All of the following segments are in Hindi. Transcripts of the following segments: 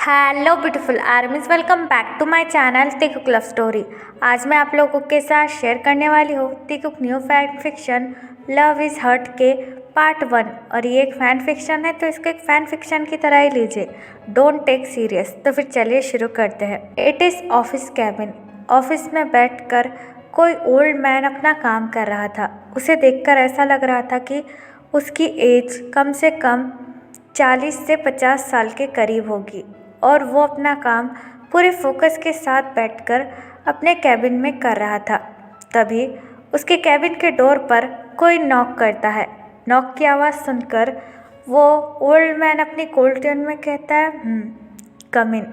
Hello beautiful armies, welcome back to my channel Taekook love story. आज मैं आप लोगों के साथ शेयर करने वाली हूँ Taekook new fan fiction love is hurt के पार्ट 1। और ये एक फ़ैन फिक्शन है तो इसको एक फ़ैन फिक्शन की तरह ही लीजिए, डोंट टेक सीरियस। तो फिर चलिए शुरू करते हैं। It is office cabin. Office में बैठकर कोई ओल्ड मैन अपना काम कर रहा था। उसे देखकर ऐसा लग रहा था कि उसकी एज कम से कम 40 से 50 साल के करीब होगी और वो अपना काम पूरे फोकस के साथ बैठकर अपने कैबिन में कर रहा था। तभी उसके कैबिन के डोर पर कोई नॉक करता है। नॉक की आवाज़ सुनकर वो ओल्ड मैन अपनी कोल्ड टोन में कहता है, कम इन।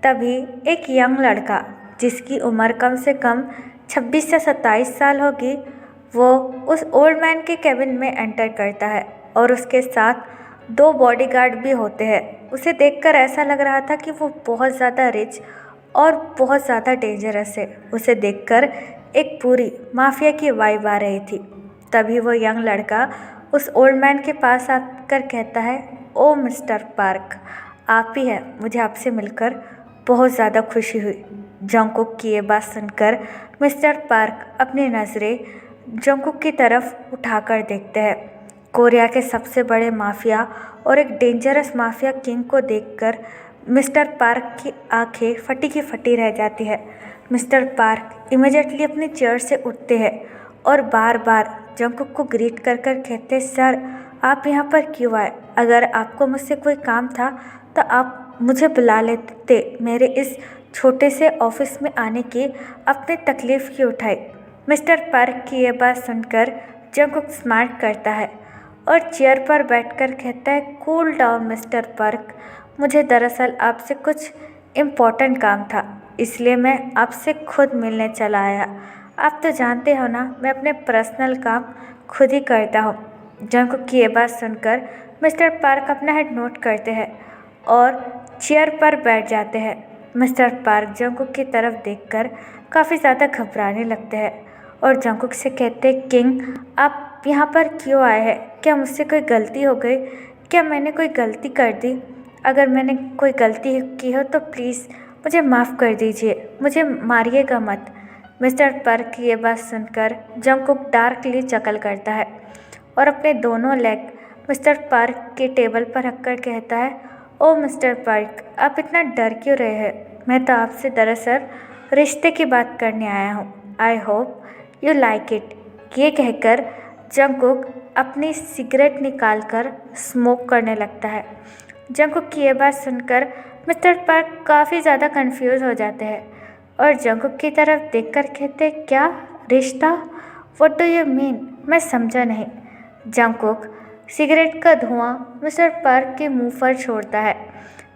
तभी एक यंग लड़का जिसकी उम्र कम से कम 26 से 27 साल होगी, वो उस ओल्ड मैन के कैबिन में एंटर करता है और उसके साथ 2 बॉडीगार्ड भी होते हैं। उसे देखकर ऐसा लग रहा था कि वो बहुत ज़्यादा रिच और बहुत ज़्यादा डेंजरस है। उसे देखकर एक पूरी माफिया की वाइब आ रही थी। तभी वो यंग लड़का उस ओल्ड मैन के पास आकर कहता है, ओ मिस्टर पार्क, आप ही हैं। मुझे आपसे मिलकर बहुत ज़्यादा खुशी हुई। जंगकुक की ये बात सुनकर मिस्टर पार्क अपनी नज़रें जंगकुक की तरफ उठाकर देखते हैं। कोरिया के सबसे बड़े माफिया और एक डेंजरस माफिया किंग को देखकर मिस्टर पार्क की आंखें फटी की फटी रह जाती है। मिस्टर पार्क इमीडिएटली अपनी चेयर से उठते हैं और बार बार जंगकुक को ग्रीट कर कहते, सर आप यहाँ पर क्यों आए? अगर आपको मुझसे कोई काम था तो आप मुझे बुला लेते। मेरे इस छोटे से ऑफिस में आने की अपनी तकलीफ़ क्यों उठाई? मिस्टर पार्क की ये बात सुनकर जंगकुक स्माइल करता है और चेयर पर बैठकर कहता है, कूल डाउन मिस्टर पार्क, मुझे दरअसल आपसे कुछ इम्पोर्टेंट काम था, इसलिए मैं आपसे खुद मिलने चला आया। आप तो जानते हो ना, मैं अपने पर्सनल काम खुद ही करता हूँ। जंगकुक की ये बात सुनकर मिस्टर पार्क अपना हेड नोट करते हैं और चेयर पर बैठ जाते हैं। मिस्टर पार्क जंगकुक की तरफ देखकर काफ़ी ज़्यादा घबराने लगते हैं और जंगकुक से कहते हैं, किंग आप यहाँ पर क्यों आए हैं? क्या मुझसे कोई गलती हो गई? क्या मैंने कोई गलती कर दी? अगर मैंने कोई गलती की हो तो प्लीज़ मुझे माफ़ कर दीजिए, मुझे मारिएगा मत। मिस्टर पार्क की ये बात सुनकर जंगकुक डार्कली चकल करता है और अपने दोनों लेग मिस्टर पार्क के टेबल पर रखकर कहता है, ओ मिस्टर पार्क, आप इतना डर क्यों रहे हैं? मैं तो आपसे दरअसल रिश्ते की बात करने आया हूँ। I hope you like it. ये कहकर जंगकुक अपनी सिगरेट निकालकर स्मोक करने लगता है। जंगकुक की ये बात सुनकर मिस्टर पार्क काफ़ी ज़्यादा कंफ्यूज हो जाते हैं और जंगकुक की तरफ देखकर कहते, क्या रिश्ता? What do you mean? मैं समझा नहीं। जंगकुक सिगरेट का धुआं मिस्टर पार्क के मुंह पर छोड़ता है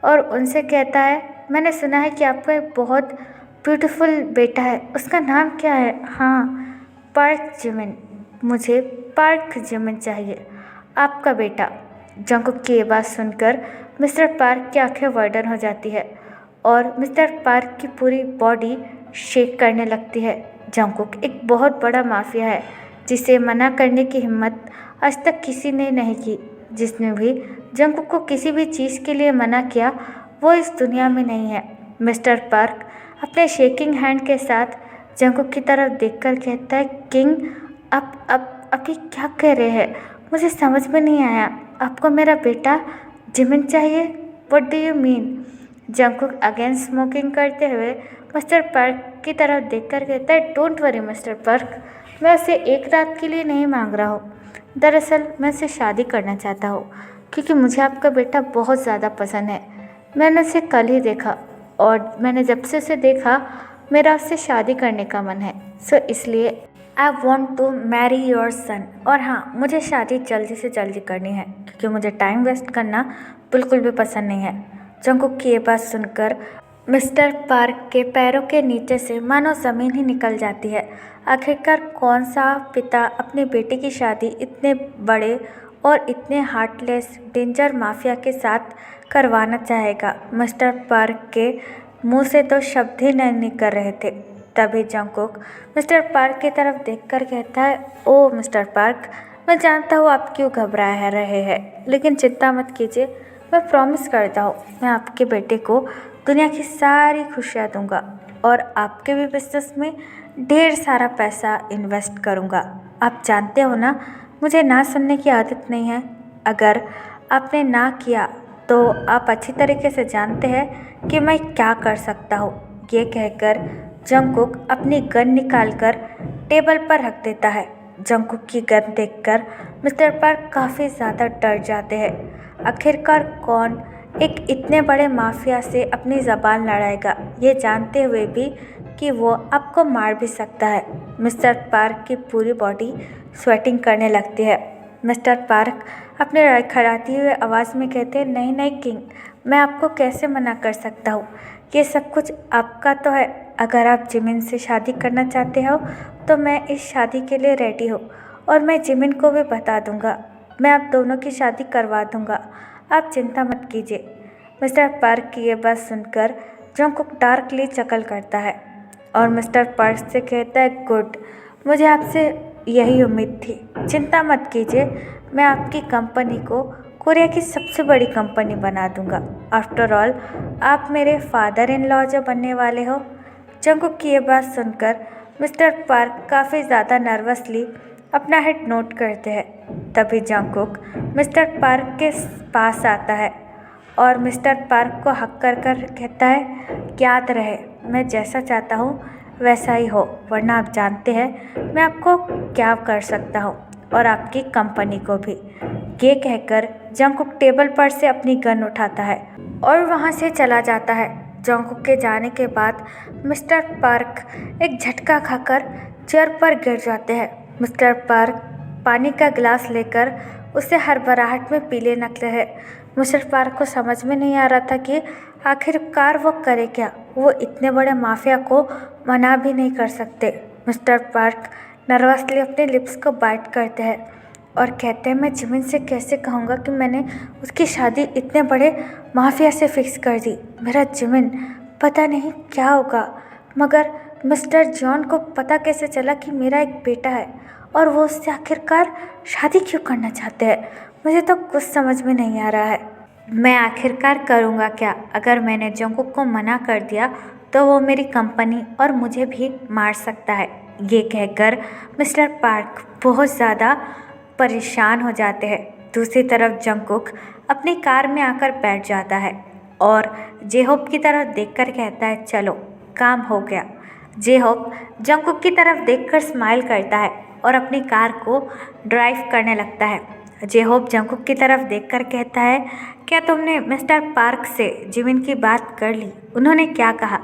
और उनसे कहता है, मैंने सुना है कि आपका एक बहुत ब्यूटीफुल बेटा है, उसका नाम क्या है? हाँ, पार्क जिमिन। मुझे पार्क जिमिन चाहिए, आपका बेटा। जंगकुक की ये बात सुनकर मिस्टर पार्क की आंखें वाइडन हो जाती है और मिस्टर पार्क की पूरी बॉडी शेक करने लगती है। जंगकुक एक बहुत बड़ा माफिया है जिसे मना करने की हिम्मत आज तक किसी ने नहीं की। जिसने भी जंगकुक को किसी भी चीज़ के लिए मना किया वो इस दुनिया में नहीं है। मिस्टर पार्क अपने शेकिंग हैंड के साथ जंगकुक की तरफ देखकर कहता है, किंग आप ये क्या कह रहे हैं? मुझे समझ में नहीं आया। आपको मेरा बेटा जिमिन चाहिए? What do you mean? Jungkook again smoking करते हुए मिस्टर पार्क की तरफ देखकर कहता है, डोंट वरी मिस्टर पार्क, मैं उसे एक रात के लिए नहीं मांग रहा हूँ। दरअसल मैं उससे शादी करना चाहता हूँ क्योंकि मुझे आपका बेटा बहुत ज़्यादा पसंद है। मैंने उसे कल ही देखा और मैंने जब से उसे देखा मेरा उससे शादी करने का मन है। सो इसलिए I want to marry your son. और हाँ, मुझे शादी जल्दी से जल्दी करनी है क्योंकि मुझे टाइम वेस्ट करना बिल्कुल भी पसंद नहीं है। जंगकुक की ये बात सुनकर मिस्टर पार्क के पैरों के नीचे से मानो ज़मीन ही निकल जाती है। आखिरकार कौन सा पिता अपने बेटे की शादी इतने बड़े और इतने हार्टलेस डेंजर माफिया के साथ करवाना चाहेगा? मिस्टर पार्क के मुंह से तो शब्द ही नहीं निकल रहे थे। तभी जंगकुक मिस्टर पार्क की तरफ देखकर कहता है, ओ मिस्टर पार्क, मैं जानता हूँ आप क्यों घबरा रहे हैं, लेकिन चिंता मत कीजिए, मैं प्रॉमिस करता हूँ मैं आपके बेटे को दुनिया की सारी खुशियाँ दूंगा और आपके भी बिजनेस में ढेर सारा पैसा इन्वेस्ट करूंगा। आप जानते हो ना, मुझे ना सुनने की आदत नहीं है। अगर आपने ना किया तो आप अच्छी तरीके से जानते हैं कि मैं क्या कर सकता हूँ। ये कहकर जंगकुक अपनी गन निकालकर टेबल पर रख देता है। जंगकुक की गन देखकर मिस्टर पार्क काफ़ी ज़्यादा डर जाते हैं। आखिरकार कौन एक इतने बड़े माफिया से अपनी ज़बान लड़ाएगा, ये जानते हुए भी कि वो आपको मार भी सकता है। मिस्टर पार्क की पूरी बॉडी स्वेटिंग करने लगती है। मिस्टर पार्क अपने लड़खड़ाती हुए आवाज़ में कहते हैं, नहीं नहीं किंग, मैं आपको कैसे मना कर सकता हूँ। ये सब कुछ आपका तो है। अगर आप जिमिन से शादी करना चाहते हो तो मैं इस शादी के लिए रेडी हूँ और मैं जिमिन को भी बता दूँगा। मैं आप दोनों की शादी करवा दूँगा, आप चिंता मत कीजिए। मिस्टर पार्क की ये बात सुनकर जंगकुक डार्कली चकल करता है और मिस्टर पार्क से कहता है, गुड, मुझे आपसे यही उम्मीद थी। चिंता मत कीजिए, मैं आपकी कंपनी को कोरिया की सबसे बड़ी कंपनी बना दूंगा। आफ्टर ऑल आप मेरे फादर इन लॉ जो बनने वाले हो। जंगकुक की ये बात सुनकर मिस्टर पार्क काफ़ी ज़्यादा नर्वसली अपना हेड नोट करते हैं। तभी जंगकुक मिस्टर पार्क के पास आता है और मिस्टर पार्क को हक कर कर कहता है, याद रहे मैं जैसा चाहता हूँ वैसा ही हो, वरना आप जानते हैं मैं आपको क्या कर सकता हूँ और आपकी कंपनी को भी। ये कहकर जंगकुक टेबल पर से अपनी गन उठाता है और वहाँ से चला जाता है। जंगकुक के जाने के बाद मिस्टर पार्क एक झटका खाकर चेयर पर गिर जाते हैं। मिस्टर पार्क पानी का गिलास लेकर उसे हड़बड़ाहट में पी लेने लगते हैं। मिस्टर पार्क को समझ में नहीं आ रहा था कि आखिरकार वो करे क्या। वो इतने बड़े माफिया को मना भी नहीं कर सकते। मिस्टर पार्क नर्वसली अपने लिप्स को बाइट करते हैं और कहते हैं, मैं जिमिन से कैसे कहूँगा कि मैंने उसकी शादी इतने बड़े माफिया से फिक्स कर दी। मेरा जिमिन पता नहीं क्या होगा। मगर मिस्टर जॉन को पता कैसे चला कि मेरा एक बेटा है और वो उससे आखिरकार शादी क्यों करना चाहते हैं। मुझे तो कुछ समझ में नहीं आ रहा है। मैं आखिरकार करूँगा क्या। अगर मैंने जंगकुक को मना कर दिया तो वो मेरी कंपनी और मुझे भी मार सकता है। ये कहकर मिस्टर पार्क बहुत ज़्यादा परेशान हो जाते हैं। दूसरी तरफ जंगकुक अपनी कार में आकर बैठ जाता है और जेहोप की तरफ देखकर कहता है, चलो काम हो गया। जेहोप जंगकुक की तरफ देखकर स्माइल करता है और अपनी कार को ड्राइव करने लगता है। जेहोप जंगकुक की तरफ देखकर कहता है, क्या तुमने मिस्टर पार्क से जिमिन की बात कर ली? उन्होंने क्या कहा?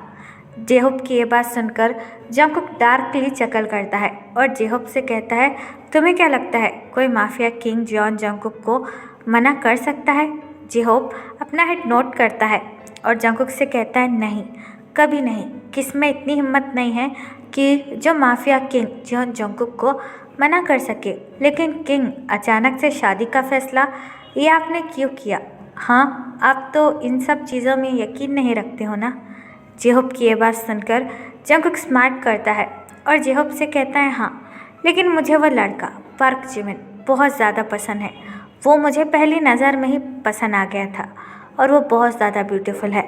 जेहोप की ये बात सुनकर जंगकुक डार्कली चकल करता है और जेहोप से कहता है, तुम्हें क्या लगता है कोई माफिया किंग जॉन जंगकुक को मना कर सकता है? जेहोप अपना हेड नोट करता है और जंगकुक से कहता है, नहीं, कभी नहीं। किसमें इतनी हिम्मत नहीं है कि जो माफिया किंग जॉन जंगकुक को मना कर सके। लेकिन किंग, अचानक से शादी का फैसला ये आपने क्यों किया? हाँ, आप तो इन सब चीज़ों में यकीन नहीं रखते हो ना। जेहोप की ये बात सुनकर जंगकुक स्मार्ट करता है और जेहोप से कहता है, हाँ, लेकिन मुझे वो लड़का पार्क जिमिन बहुत ज़्यादा पसंद है। वो मुझे पहली नज़र में ही पसंद आ गया था और वो बहुत ज़्यादा ब्यूटीफुल है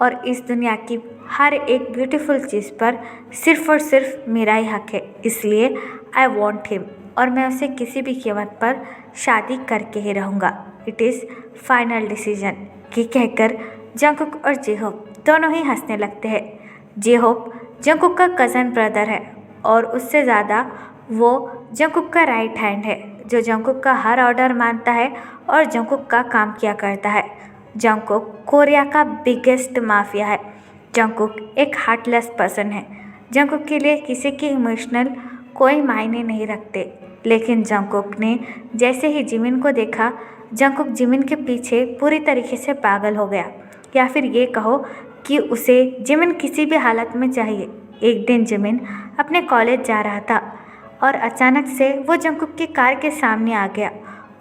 और इस दुनिया की हर एक ब्यूटीफुल चीज़ पर सिर्फ़ और सिर्फ मेरा ही हक है। इसलिए आई वॉन्ट हिम और मैं उसे किसी भी कीमत पर शादी करके ही रहूँगा। It is final decision. ये कहकर जंगकुक और जेहोप दोनों ही हंसने लगते हैं। जेहोप जंगकुक का कज़न ब्रदर है और उससे ज़्यादा वो जंगकुक का राइट हैंड है, जो जंगकुक का हर ऑर्डर मानता है और जंगकुक का काम किया करता है। जंगकुक कोरिया का बिगेस्ट माफिया है। जंगकुक एक हार्टलेस पर्सन है। जंगकुक के लिए किसी की इमोशनल कोई मायने नहीं रखते। लेकिन जंगकुक ने जैसे ही जिमिन को देखा, जंगकुक जिमिन के पीछे पूरी तरीके से पागल हो गया, या फिर ये कहो कि उसे जिमिन किसी भी हालत में चाहिए। एक दिन जिमिन अपने कॉलेज जा रहा था और अचानक से वो जंगकुक की कार के सामने आ गया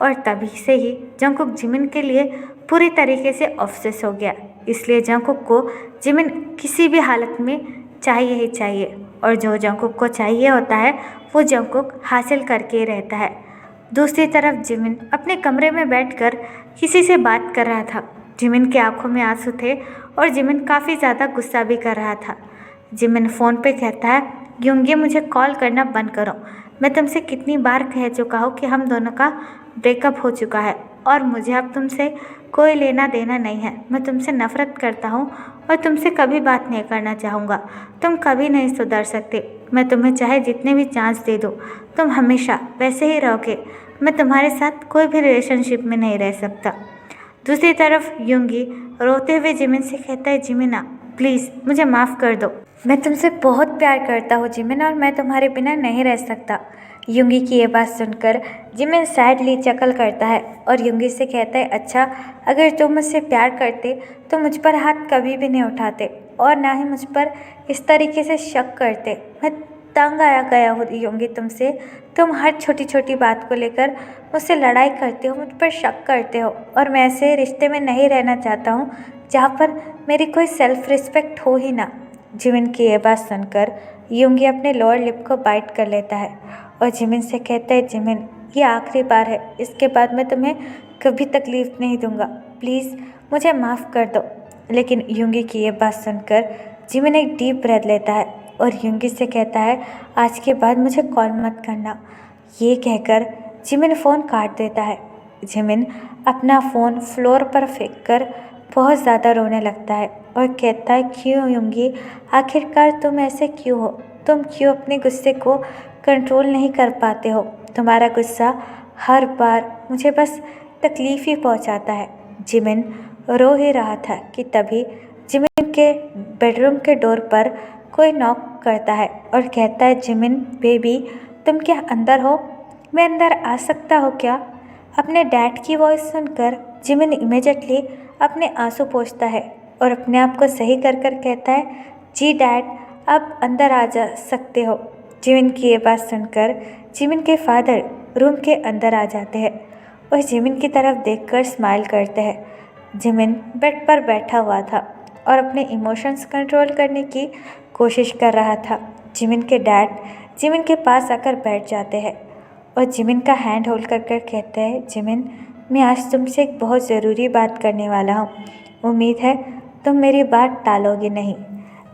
और तभी से ही जंगकुक जिमिन के लिए पूरी तरीके से ऑब्सेस हो गया। इसलिए जंगकुक को जिमिन किसी भी हालत में चाहिए ही चाहिए और जो जंगकुक को चाहिए होता है वो जंगकुक हासिल करके ही रहता है। दूसरी तरफ जिमिन अपने कमरे में बैठकर किसी से बात कर रहा था। जिमिन की आंखों में आंसू थे और जिमिन काफ़ी ज़्यादा गुस्सा भी कर रहा था। जिमिन फ़ोन पे कहता है, योंगी मुझे कॉल करना बंद करो। मैं तुमसे कितनी बार कह चुका हूँ कि हम दोनों का ब्रेकअप हो चुका है और मुझे अब तुमसे कोई लेना देना नहीं है। मैं तुमसे नफ़रत करता हूँ और तुमसे कभी बात नहीं करना चाहूँगा। तुम कभी नहीं सुधर सकते। मैं तुम्हें चाहे जितने भी चांस दे दूँ, तुम हमेशा वैसे ही रहोगे। मैं तुम्हारे साथ कोई भी रिलेशनशिप में नहीं रह सकता। दूसरी तरफ योंगी रोते हुए जिमिन से कहता है, जिमिना प्लीज़ मुझे माफ़ कर दो। मैं तुमसे बहुत प्यार करता हूँ जिमिन, और मैं तुम्हारे बिना नहीं रह सकता। योंगी की ये बात सुनकर जिमिन सैडली चकल करता है और योंगी से कहता है, अच्छा अगर तुम मुझसे प्यार करते तो मुझ पर हाथ कभी भी नहीं उठाते और ना ही मुझ पर इस तरीके से शक करते। मैं तंग आया गया हूँ योंगी तुमसे। तुम हर छोटी छोटी बात को लेकर मुझसे लड़ाई करते हो, मुझ पर शक करते हो, और मैं ऐसे रिश्ते में नहीं रहना चाहता हूँ जहाँ पर मेरी कोई सेल्फ रिस्पेक्ट हो ही ना। जिमिन की ये बात सुनकर योंगी अपने लोअर लिप को बाइट कर लेता है और जिमिन से कहता है, जिमिन ये आखिरी बार है, इसके बाद मैं तुम्हें कभी तकलीफ़ नहीं दूंगा। प्लीज़ मुझे माफ़ कर दो। लेकिन योंगी की ये बात सुनकर जिमिन एक डीप ब्रेथ लेता है और योंगी से कहता है, आज के बाद मुझे कॉल मत करना। ये कहकर जिमिन फ़ोन काट देता है। जिमिन अपना फ़ोन फ्लोर पर फेंक कर बहुत ज़्यादा रोने लगता है और कहता है, क्यों योंगी, आखिरकार तुम ऐसे क्यों हो? तुम क्यों अपने गुस्से को कंट्रोल नहीं कर पाते हो? तुम्हारा गुस्सा हर बार मुझे बस तकलीफ़ ही पहुंचाता है। जिमिन रो ही रहा था कि तभी जिमिन के बेडरूम के डोर पर कोई नॉक करता है और कहता है, जिमिन बेबी तुम क्या अंदर हो? मैं अंदर आ सकता हूँ क्या? अपने डैड की वॉइस सुनकर जिमिन इमीडिएटली अपने आंसू पोंछता है और अपने आप को सही कर कर कहता है, जी डैड अब अंदर आ जा सकते हो। जिमिन की ये बात सुनकर जिमिन के फादर रूम के अंदर आ जाते हैं और जिमिन की तरफ देखकर स्माइल करते हैं। जिमिन बेड पर बैठा हुआ था और अपने इमोशंस कंट्रोल करने की कोशिश कर रहा था। जिमिन के डैड जिमिन के पास आकर बैठ जाते हैं और जिमिन का हैंड होल्ड कर कर कहते हैं, जिमिन मैं आज तुमसे एक बहुत ज़रूरी बात करने वाला हूँ। उम्मीद है तुम मेरी बात टालोगे नहीं।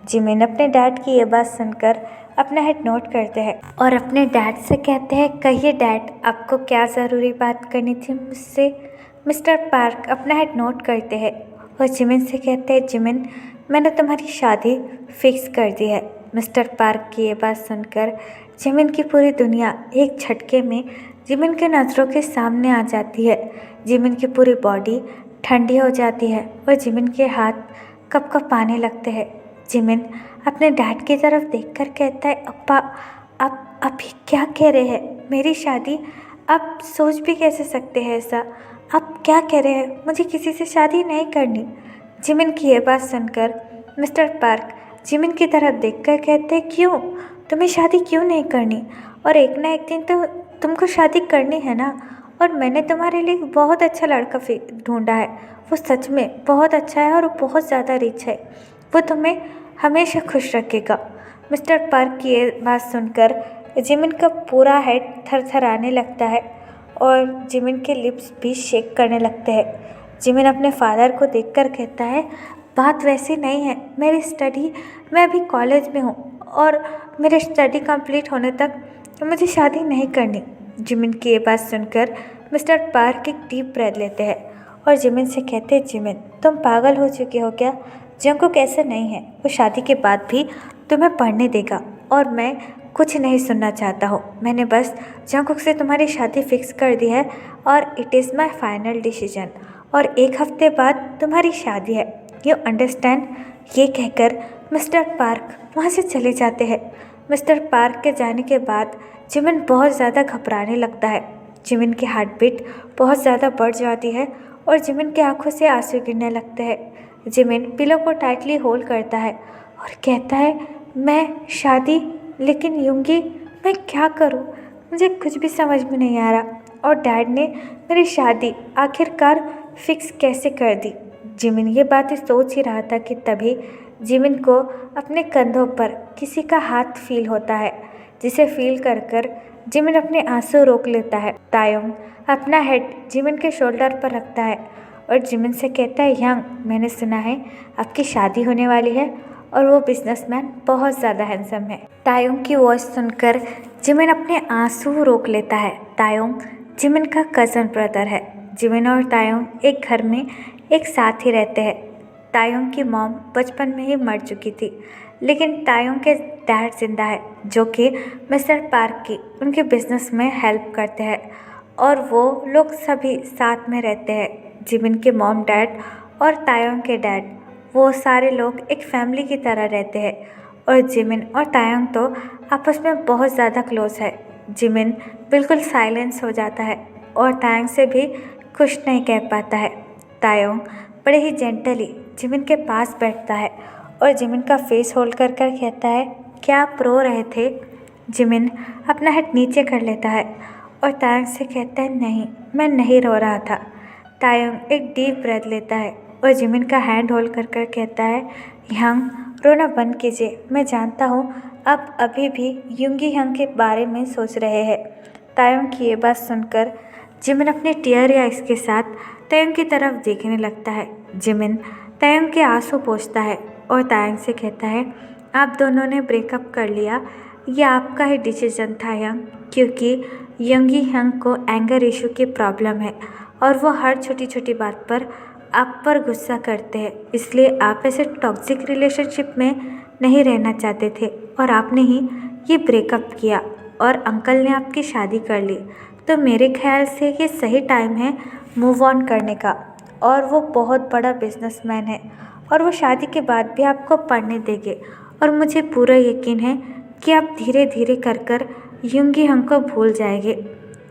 जिमिन अपने डैड की ये बात सुनकर अपना हेड नोट करते हैं और अपने डैड से कहते हैं, कहिए डैड आपको क्या ज़रूरी बात करनी थी मुझसे? मिस्टर पार्क अपना हेड नोट करते हैं और जिमिन से कहते हैं, जिमिन मैंने तुम्हारी शादी फिक्स कर दी है। मिस्टर पार्क की ये बात सुनकर जिमिन की पूरी दुनिया एक झटके में जिमिन के नज़रों के सामने आ जाती है। जिमिन की पूरी बॉडी ठंडी हो जाती है और जिमिन के हाथ कप कप आने लगते हैं। जिमिन अपने डैड की तरफ देखकर कहता है, अप्पा आप ये क्या कह रहे हैं? मेरी शादी? आप सोच भी कैसे सकते हैं ऐसा? आप क्या कह रहे हैं? मुझे किसी से शादी नहीं करनी। जिमिन की ये बात सुनकर मिस्टर पार्क जिमिन की तरफ देखकर कहते हैं, क्यों? तुम्हें शादी क्यों नहीं करनी? और एक ना एक दिन तो तुमको शादी करनी है ना। और मैंने तुम्हारे लिए बहुत अच्छा लड़का ढूंढा है। वो सच में बहुत अच्छा है और वो बहुत ज़्यादा रिच है। वो तुम्हें हमेशा खुश रखेगा। मिस्टर पार्क की ये बात सुनकर जिमिन का पूरा हेड थरथराने लगता है और जिमिन के लिप्स भी शेक करने लगते हैं। जिमिन अपने फादर को देखकर कहता है, बात वैसी नहीं है। मैं अभी कॉलेज में हूँ और मेरे स्टडी कंप्लीट होने तक मुझे शादी नहीं करनी। जिमिन की ये बात सुनकर मिस्टर पार्क एक डीप ब्रेथ लेते हैं और जिमिन से कहते हैं, जिमिन तुम पागल हो चुके हो क्या? जंगकुक ऐसे नहीं है, वो शादी के बाद भी तुम्हें पढ़ने देगा और मैं कुछ नहीं सुनना चाहता हूँ। मैंने बस जंगकुक से तुम्हारी शादी फिक्स कर दी है और it is my final decision, और एक हफ्ते बाद तुम्हारी शादी है, यू अंडरस्टैंड? ये कहकर मिस्टर पार्क वहाँ से चले जाते हैं। मिस्टर पार्क के जाने के बाद जिमिन बहुत ज़्यादा घबराने लगता है। जिमिन की हार्ट बीट बहुत ज़्यादा बढ़ जाती है और जिमिन की आंखों से आंसू गिरने लगते हैं। जिमिन पिलो को टाइटली होल्ड करता है और कहता है, मैं शादी? लेकिन योंगी मैं क्या करूं? मुझे कुछ भी समझ में नहीं आ रहा। और डैड ने मेरी शादी आखिरकार फिक्स कैसे कर दी? जिमिन ये बातें सोच ही रहा था कि तभी जिमिन को अपने कंधों पर किसी का हाथ फील होता है, जिसे फील कर कर जिमिन अपने आंसू रोक लेता है। तायोंग अपना हेड जिमिन के शोल्डर पर रखता है और जिमिन से कहता है, यंग, मैंने सुना है आपकी शादी होने वाली है और वो बिजनेसमैन बहुत ज़्यादा हैंडसम है। तायोंग की वॉइस सुनकर जिमिन अपने आंसू रोक लेता है। तायोंग जिमिन का कज़न ब्रदर है। जिमिन और तायोंग एक घर में एक साथ ही रहते हैं। तायोंग की मॉम बचपन में ही मर चुकी थी, लेकिन तायोंग के डैड जिंदा है, जो कि मिस्टर पार्क की उनके बिजनेस में हेल्प करते हैं और वो लोग सभी साथ में रहते हैं। जिमिन के मॉम डैड और तायोंग के डैड, वो सारे लोग एक फैमिली की तरह रहते हैं और जिमिन और तायोंग तो आपस में बहुत ज़्यादा क्लोज है। जिमिन बिल्कुल साइलेंस हो जाता है और तायोंग से भी कुछ नहीं कह पाता है। तायोंग बड़े ही जेंटली जिमिन के पास बैठता है और जिमिन का फेस होल्ड कर कर कहता है, क्या आप रो रहे थे? जिमिन अपना हेड नीचे कर लेता है और तायोंग से कहता है, नहीं, मैं नहीं रो रहा था। तायोंग एक डीप ब्रेथ लेता है और जिमिन का हैंड होल्ड कर कर कहता है, यंग, रोना बंद कीजिए। मैं जानता हूँ आप अभी भी युंगी यंग के बारे में सोच रहे हैं। तायोंग की ये बात सुनकर जिमिन अपने टीयर आइज के साथ तायोंग की तरफ देखने लगता है। जिमिन तायोंग के आंसू पोंछता है और तायोंग से कहता है, आप दोनों ने ब्रेकअप कर लिया, ये आपका ही डिसीजन था यंग, क्योंकि युंगी यंग को एंगर इशू की प्रॉब्लम है और वो हर छोटी छोटी बात पर आप पर गुस्सा करते हैं, इसलिए आप ऐसे टॉक्सिक रिलेशनशिप में नहीं रहना चाहते थे और आपने ही ये ब्रेकअप किया और अंकल ने आपकी शादी कर ली। तो मेरे ख्याल से ये सही टाइम है मूव ऑन करने का, और वो बहुत बड़ा बिजनेसमैन है और वो शादी के बाद भी आपको पढ़ने देंगे और मुझे पूरा यकीन है कि आप धीरे धीरे कर कर युंगी हमको भूल जाएंगे।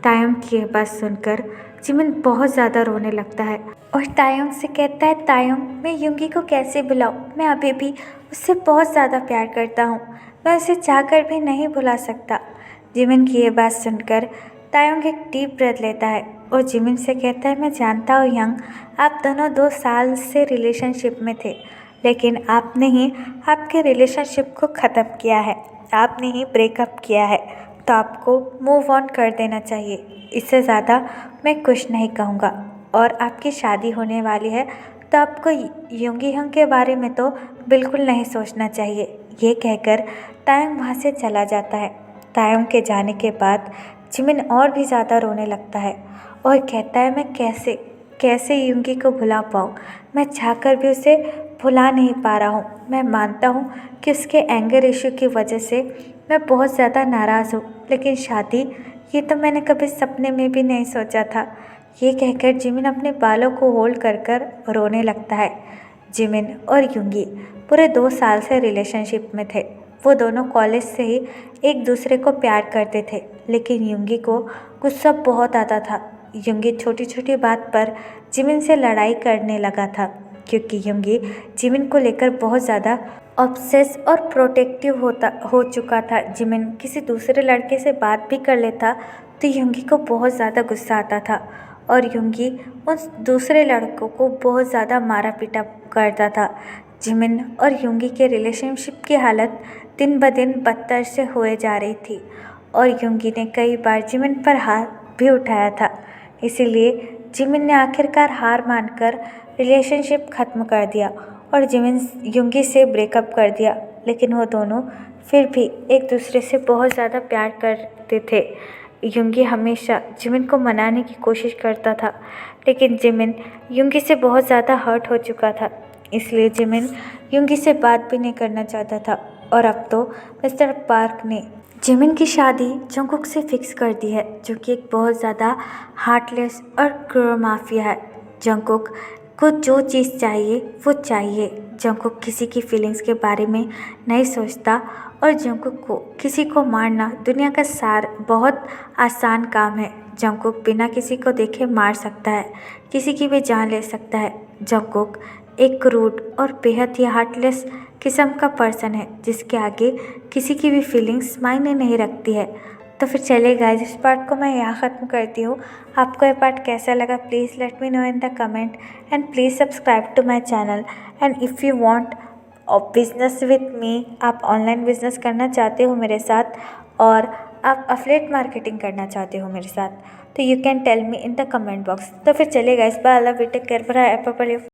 तायोंग की यह बात सुनकर जिमिन बहुत ज़्यादा रोने लगता है और तायोंग से कहता है, तायोंग, मैं युंगी को कैसे भुलाऊं? मैं अभी भी उससे बहुत ज़्यादा प्यार करता हूँ, मैं उसे चाहकर भी नहीं भुला सकता। जिमिन की ये बात सुनकर तायोंग एक डीप ब्रेथ लेता है और जिमिन से कहता है, मैं जानता हूँ यंग, आप दोनों 2 साल से रिलेशनशिप में थे, लेकिन आपने ही आपके रिलेशनशिप को ख़त्म किया है, आपने ही ब्रेकअप किया है, तो आपको मूव ऑन कर देना चाहिए। इससे ज़्यादा मैं कुछ नहीं कहूँगा और आपकी शादी होने वाली है, तो आपको युंगी हंग के बारे में तो बिल्कुल नहीं सोचना चाहिए। ये कहकर तायोंग वहाँ से चला जाता है। तायोंग के जाने के बाद जिमिन और भी ज़्यादा रोने लगता है और कहता है, मैं कैसे कैसे युंगी को भुला पाऊँ? मैं चाहकर भी उसे भुला नहीं पा रहा हूँ। मैं मानता हूँ कि उसके एंगर इशू की वजह से मैं बहुत ज़्यादा नाराज़ हूँ, लेकिन शादी, ये तो मैंने कभी सपने में भी नहीं सोचा था। ये कहकर जिमिन अपने बालों को होल्ड कर कर रोने लगता है। जिमिन और युंगी पूरे 2 साल से रिलेशनशिप में थे। वो दोनों कॉलेज से ही एक दूसरे को प्यार करते थे, लेकिन युंगी को गुस्सा बहुत आता था। युंगी छोटी छोटी बात पर जिमिन से लड़ाई करने लगा था, क्योंकि युंगी जिमिन को लेकर बहुत ज़्यादा ऑब्सेस और प्रोटेक्टिव हो चुका था। जिमिन किसी दूसरे लड़के से बात भी कर लेता तो युंगी को बहुत ज़्यादा गुस्सा आता था और युंगी उस दूसरे लड़कों को बहुत ज़्यादा मारा पीटा करता था। जिमिन और युंगी के रिलेशनशिप की हालत दिन ब दिन बदतर से हुए जा रही थी और युंगी ने कई बार जिमिन पर हाथ भी उठाया था। इसीलिए जिमिन ने आखिरकार हार मानकर रिलेशनशिप ख़त्म कर दिया और जिमिन युंगी से ब्रेकअप कर दिया, लेकिन वो दोनों फिर भी एक दूसरे से बहुत ज़्यादा प्यार करते थे। युंगी हमेशा जिमिन को मनाने की कोशिश करता था, लेकिन जिमिन युंगी से बहुत ज़्यादा हर्ट हो चुका था, इसलिए जिमिन युंगी से बात भी नहीं करना चाहता था। और अब तो मिस्टर पार्क ने जिमिन की शादी जंगकुक से फिक्स कर दी है, जो कि एक बहुत ज़्यादा हार्टलेस और क्रूर माफिया है। जंगकुक को जो चीज़ चाहिए वो चाहिए। जंगकुक किसी की फीलिंग्स के बारे में नहीं सोचता और जंगकुक को किसी को मारना दुनिया का बहुत आसान काम है। जंगकुक बिना किसी को देखे मार सकता है, किसी की भी जान ले सकता है। जंगकुक एक क्रूड और बेहद ही हार्टलेस किस्म का पर्सन है, जिसके आगे किसी की भी फीलिंग्स मायने नहीं रखती है। तो फिर चलिए गाइस, इस पार्ट को मैं यहाँ ख़त्म करती हूँ। आपको ये पार्ट कैसा लगा please let me know in the comment and please subscribe to my channel. And if you want business with me, आप ऑनलाइन बिजनेस करना चाहते हो मेरे साथ और आप अफिलिएट मार्केटिंग करना चाहते हो मेरे साथ तो you can tell me in the comment box. तो फिर चलिए guys, bye, love you, take care, bye,